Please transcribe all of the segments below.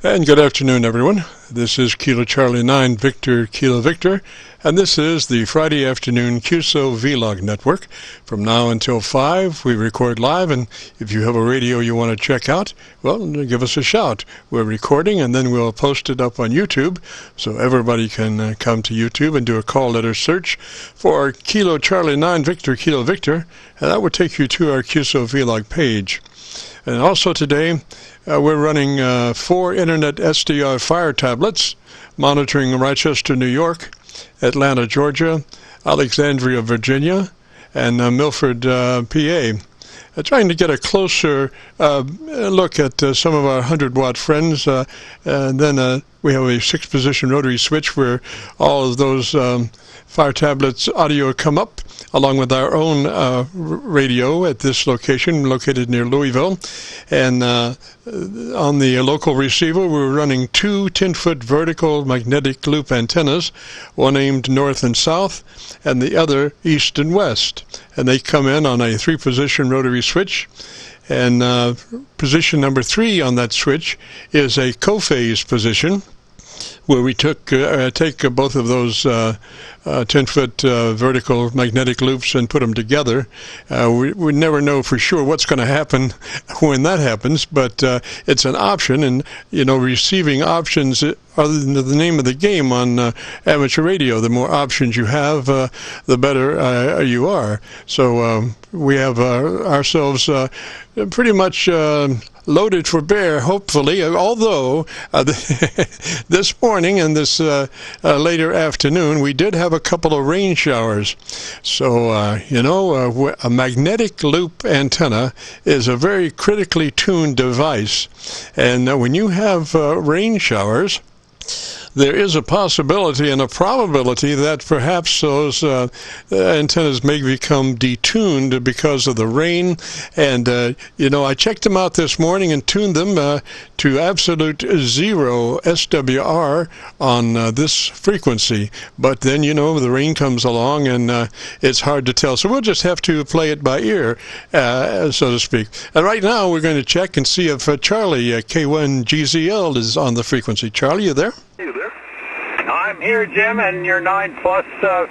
And good afternoon, everyone. This is Kilo Charlie 9 Victor Kilo Victor, and this is the Friday afternoon Qso-Vlog network. From now until 5, we record live, and if you have a radio you want to check out, well, give us a shout. We're recording, and then we'll post it up on YouTube, so everybody can come to YouTube and do a call letter search for Kilo Charlie 9 Victor Kilo Victor, and that would take you to our Qso-Vlog page. And also today, we're running 4 Internet SDR Fire tablets, monitoring Rochester, New York, Atlanta, Georgia, Alexandria, Virginia, and Milford, PA. Trying to get a closer look at some of our 100-watt friends, and then we have a 6-position rotary switch where all of those fire tablets audio come up, along with our own radio at this location located near Louisville. And on the local receiver, we're running 2 10-foot vertical magnetic loop antennas, one aimed north and south, and the other east and west. And they come in on a 3-position rotary switch. And position number 3 on that switch is a co-phase position, where we take both of those 10-foot vertical magnetic loops and put them together. We never know for sure what's going to happen when that happens, but it's an option, and receiving options are the name of the game on amateur radio. The more options you have, the better you are. So we have ourselves pretty much loaded for bear, hopefully, although this morning and this later afternoon we did have a couple of rain showers. So a magnetic loop antenna is a very critically tuned device, and when you have rain showers, there is a possibility and a probability that perhaps those antennas may become detuned because of the rain. And, I checked them out this morning and tuned them to absolute 0 SWR on this frequency. But then, the rain comes along and it's hard to tell. So we'll just have to play it by ear, so to speak. And right now we're going to check and see if Charlie K1Gzl is on the frequency. Charlie, you there? You there? I'm here, Jim, and you're 9 plus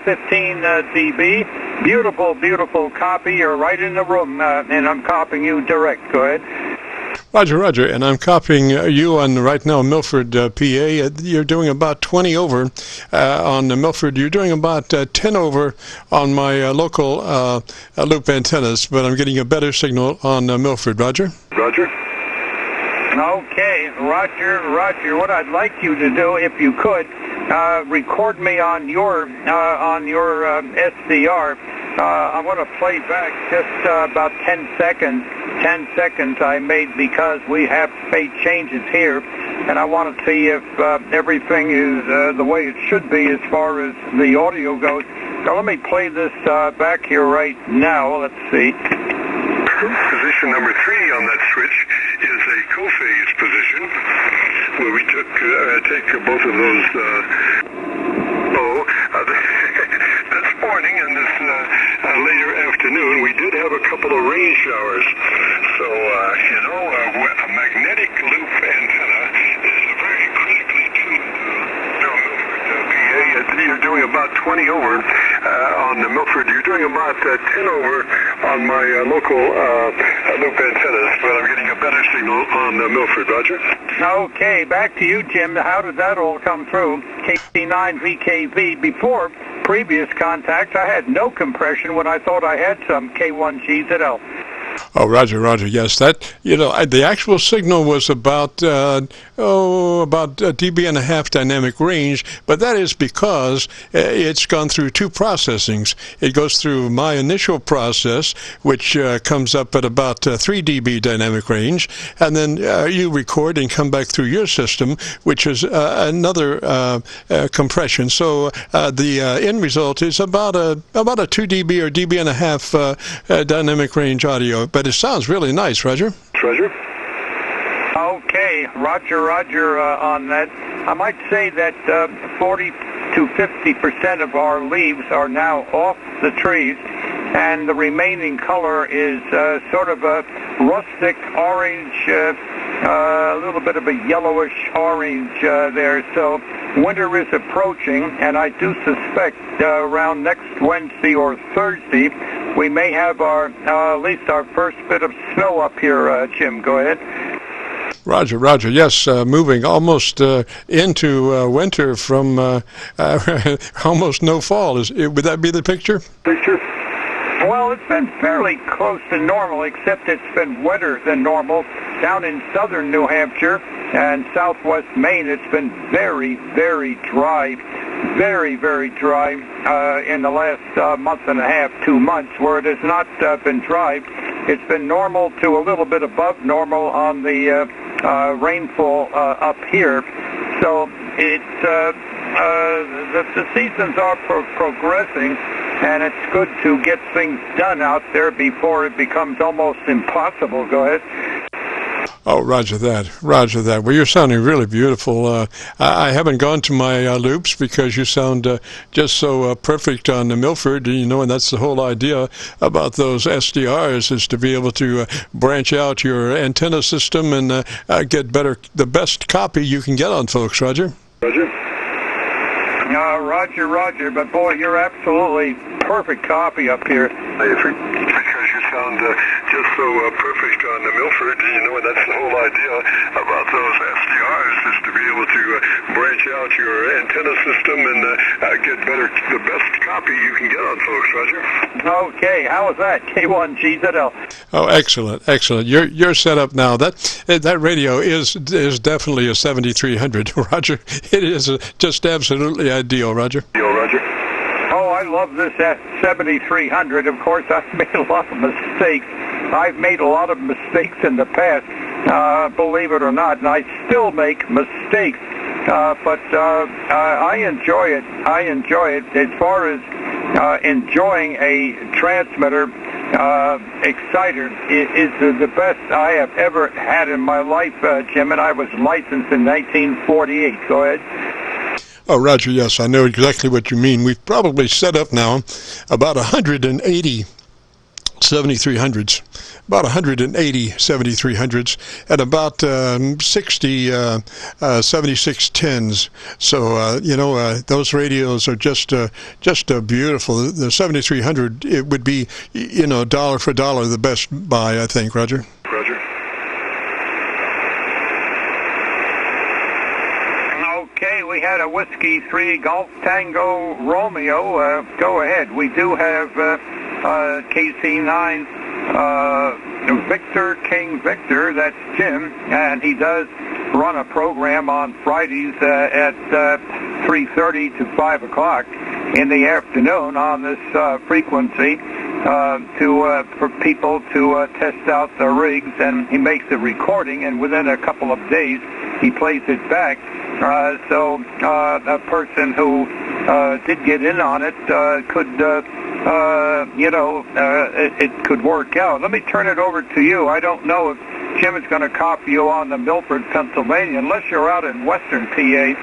15 dB. Beautiful, beautiful copy. You're right in the room, and I'm copying you direct. Go ahead. Roger, Roger. And I'm copying you on right now, Milford, PA. You're doing about 20 over on Milford. You're doing about 10 over on my local loop antennas, but I'm getting a better signal on Milford. Roger? Roger. Okay, Roger. What I'd like you to do, if you could, record me on your SDR. I want to play back just about 10 seconds. 10 seconds I made because we have made changes here, and I want to see if everything is the way it should be as far as the audio goes. Now let me play this back here right now. Let's see. Position number 3 on that switch is a co-phase position, where we take both of those. This morning and this later afternoon, we did have a couple of rain showers. So, a magnetic loop antenna is a very critically tuned. PA, you're doing about 20 over on the Milford. You're doing about 10 over on my local loop antennas, but I'm getting a better signal on Milford. Roger. Okay, back to you, Jim. How did that all come through? KC9VKV. Before previous contacts, I had no compression when I thought I had some K1Gzl. Oh, Roger, Roger. Yes, that the actual signal was about about a dB&1 dynamic range, but that is because it's gone through 2 processings. It goes through my initial process, which comes up at about 3 dB dynamic range, and then you record and come back through your system, which is another compression. So the end result is about a 2 dB or dB&1 dynamic range audio. But it sounds really nice, Roger. Roger. Okay, Roger on that. I might say that 40 to 50% of our leaves are now off the trees, and the remaining color is sort of a rustic orange a little bit of a yellowish orange there. So winter is approaching, and I do suspect around next Wednesday or Thursday we may have at least our first bit of snow up here. Jim, go ahead. Roger, Roger. Yes, moving almost into winter from almost no fall. Would that be the picture? Well, it's been fairly close to normal, except it's been wetter than normal. Down in southern New Hampshire and southwest Maine, it's been very, very dry. Very, very dry in the last month and a half, 2 months, where it has not been dry. It's been normal to a little bit above normal on the rainfall up here. So it's the seasons are progressing, and it's good to get things done out there before it becomes almost impossible. Go ahead. Oh, roger that, roger that. Well, you're sounding really beautiful. I haven't gone to my loops because you sound just so perfect on the Milford, you know, and that's the whole idea about those SDRs, is to be able to branch out your antenna system and get the best copy you can get on folks. Roger? Roger. Roger, Roger. But boy, you're absolutely perfect copy up here. Because you sound just so perfect on the Milford, you know, and that's the whole idea about those SDRs, is to be able to branch out your antenna system and get the best copy you can get on folks. Roger. Okay, how was that? K1Gzl. Oh, excellent, excellent. You're set up now. That radio is definitely a 7300, Roger. It is just absolutely ideal, Roger. Roger. Oh, I love this 7300. Of course, I've made a lot of mistakes. I've made a lot of mistakes in the past, believe it or not, and I still make mistakes. But I enjoy it. I enjoy it. As far as enjoying a transmitter, exciter is the best I have ever had in my life, Jim, and I was licensed in 1948. Go ahead. Oh, Roger, yes, I know exactly what you mean. We've probably set up now about 180 7300s, about 180 7300s, and about 60 7610s. So, you know, those radios are just beautiful. The 7300, it would be, you know, dollar for dollar the best buy, I think, Roger. Roger. Okay, we had a Whiskey 3 Golf Tango Romeo. Go ahead. We do have KC9 Victor King Victor. That's Jim, and he does run a program on Fridays at 3:30 to 5 o'clock in the afternoon on this frequency for people to test out the rigs, and he makes a recording, and within a couple of days he plays it back. So a person who did get in on it could, you know, it could work out. Let me turn it over to you. I don't know if Jim is going to copy you on the Milford, Pennsylvania, unless you're out in western PA.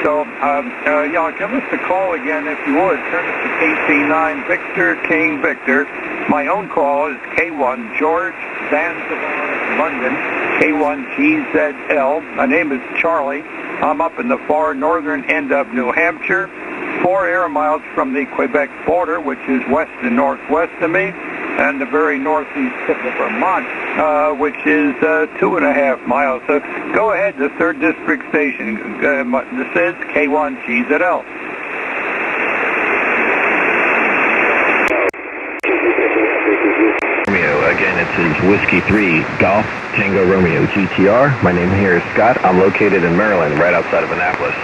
So, yeah, give us a call again if you would. Turn it to KC9 Victor King Victor. My own call is K1 George Zanzibar London, K1Gzl. My name is Charlie. I'm up in the far northern end of New Hampshire, 4 air miles from the Quebec border, which is west and northwest of me, and the very northeast tip of Vermont, which is 2.5 miles. So go ahead, the 3rd District station. This is K1Gzl. Again, it says Whiskey 3 Golf Tango Romeo GTR. My name here is Scott. I'm located in Maryland, right outside of Annapolis.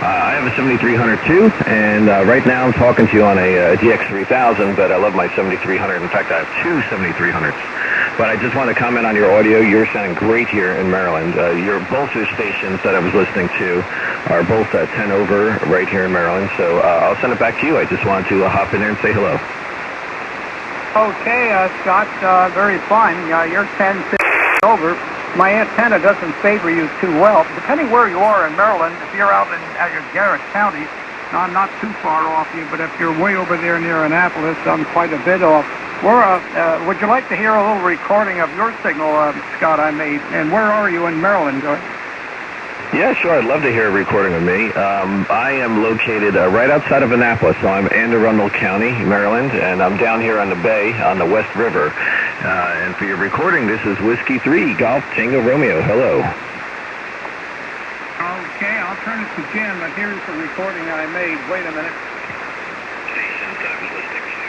I have a 7300 too, and right now I'm talking to you on a GX3000, but I love my 7300. In fact, I have 2 7300s. But I just want to comment on your audio. You're sounding great here in Maryland. Your both your stations that I was listening to are both 10 over right here in Maryland, so I'll send it back to you. I just wanted to hop in there and say hello. Okay, Scott, very fine. You're 10 over. My antenna doesn't favor you too well. Depending where you are in Maryland, if you're out in Garrett County, I'm not too far off you, but if you're way over there near Annapolis, I'm quite a bit off. Would you like to hear a little recording of your signal, Scott, I made? And where are you in Maryland? Yeah, sure. I'd love to hear a recording of me. I am located right outside of Annapolis, so I'm Anne Arundel County, Maryland, and I'm down here on the bay on the West River. And for your recording, this is Whiskey 3, Golf Tango Romeo. Hello. Okay, I'll turn it to Jim, but here's the recording I made. Wait a minute. Stations I was listening to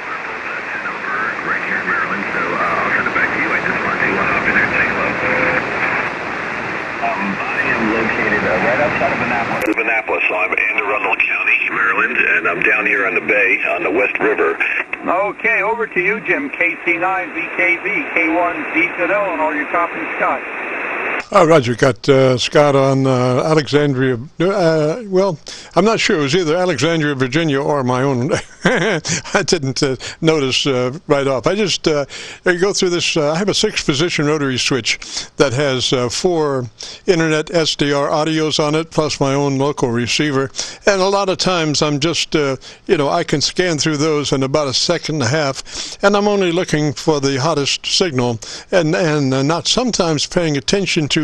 are both 10 over right here in Maryland, so I'll send it back to you. I just want to hop in there and say hello. I am located right outside of Annapolis, so I'm Anne Arundel County, Maryland, and I'm down here on the bay on the West River. Okay, over to you, Jim. KC9VKV, K1Gzl, and all your top and Scott. Roger, got Scott on Alexandria. Well, I'm not sure. It was either Alexandria, Virginia, or my own. I didn't notice right off. I just go through this. I have a 6-position rotary switch that has 4 Internet SDR audios on it, plus my own local receiver. And a lot of times I'm just, I can scan through those in about a second and a half, and I'm only looking for the hottest signal, and not sometimes paying attention to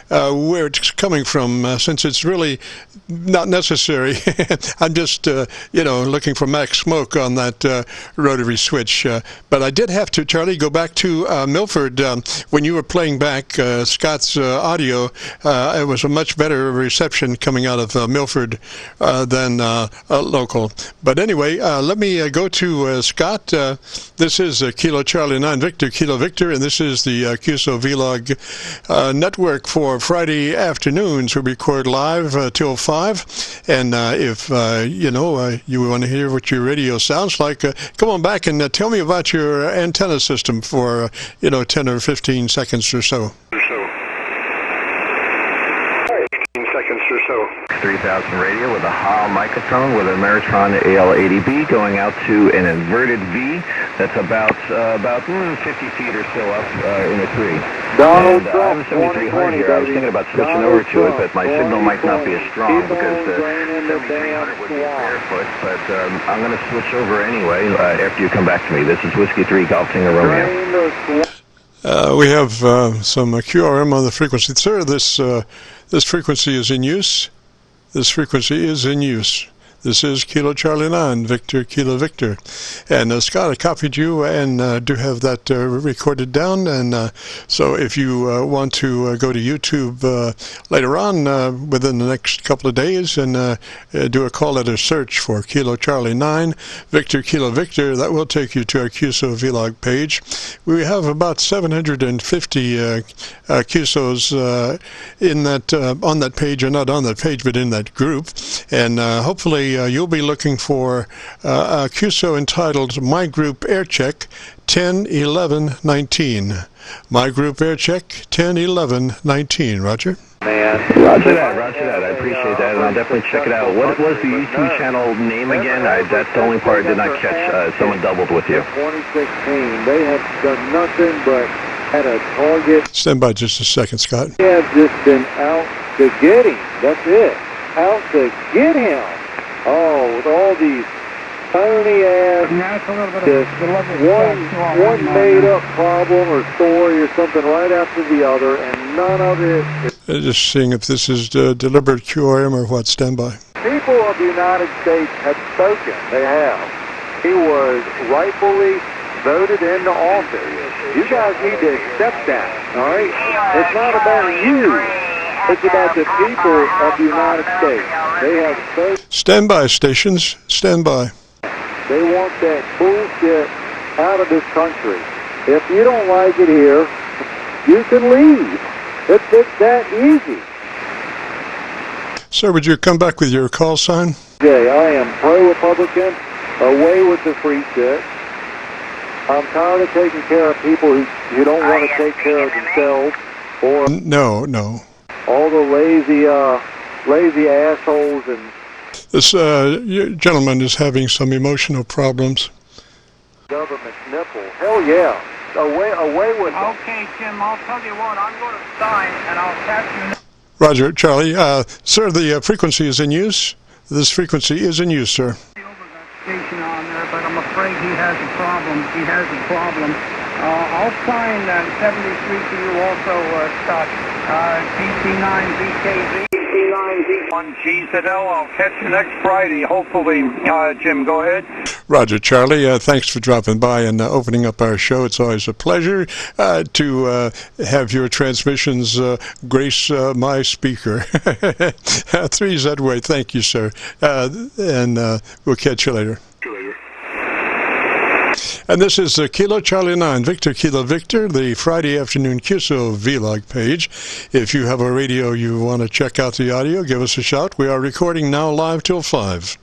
where it's coming from, since it's really not necessary. I'm just, looking for max smoke on that rotary switch. But I did have to, Charlie, go back to Milford. When you were playing back Scott's audio, it was a much better reception coming out of Milford than local. But anyway, let me go to Scott. This is Kilo Charlie 9 Victor, Kilo Victor, and this is the Qso-Vlog network for Friday afternoons. We record live till 5, and if you want to hear what your radio sounds like, come on back and tell me about your antenna system for 10 or 15 seconds or so. 3000 radio with a HA microphone with a Meritron AL80B going out to an inverted V that's about 50 feet or so up in a tree. Donald and I have a 7300 here. I was thinking about switching over to it, but my signal might not be as strong because the 7300 would be barefoot. But I'm going to switch over anyway after you come back to me. This is Whiskey 3 Golf Tango Romeo. We have some QRM on the frequency. Sir, this frequency is in use. This frequency is in use. This is Kilo Charlie 9, Victor, Kilo Victor. And Scott, I copied you and do have that recorded down. And so if you want to go to YouTube later on within the next couple of days and do a call letter search for Kilo Charlie 9, Victor, Kilo Victor, that will take you to our Qso-Vlog page. We have about 750 Qsos in that on that page, or not on that page, but in that group. And hopefully you'll be looking for a Qso entitled My Group Air Check 101119. My Group Air Check 101119. Roger? Roger that. I appreciate that, and I'll definitely check it out. What was the YouTube channel name again? That's the only part I did not catch. Someone doubled with you. 2016. They have done nothing but had a target. Stand by just a second, Scott. They have just been out to get him. That's it. Out to get him. Oh, with all these phony ass, one made up problem or story or something right after the other, and none of it. Just seeing if this is deliberate QRM or what. Stand by. People of the United States have spoken. They have. He was rightfully voted into office. You guys need to accept that, all right? It's not about you. It's about the people of the United States. They have spoken. Stand by, stations. Stand by. They want that bullshit out of this country. If you don't like it here, you can leave. It's that easy. Sir, would you come back with your call sign? Okay, I am pro-Republican, away with the free shit. I'm tired of taking care of people who don't want to take care of themselves. Or No. all the lazy assholes. And this gentleman is having some emotional problems. Government nipple. Hell yeah. Away with them. Okay, Jim, I'll tell you what, I'm going to sign, and I'll catch you. Roger, Charlie. Sir, the frequency is in use. This frequency is in use, sir. Station on there, but I'm afraid he has a problem. I'll sign 73 for you also, Scott. KC9VKV. KC9VK1Gzl. I'll catch you next Friday, hopefully. Jim, go ahead. Roger, Charlie. Thanks for dropping by and opening up our show. It's always a pleasure to have your transmissions grace my speaker. 3Z-Way. Thank you, sir. And we'll catch you later. And this is Kilo Charlie 9, Victor Kilo Victor, the Friday afternoon Qso-Vlog page. If you have a radio you want to check out the audio, give us a shout. We are recording now live till 5.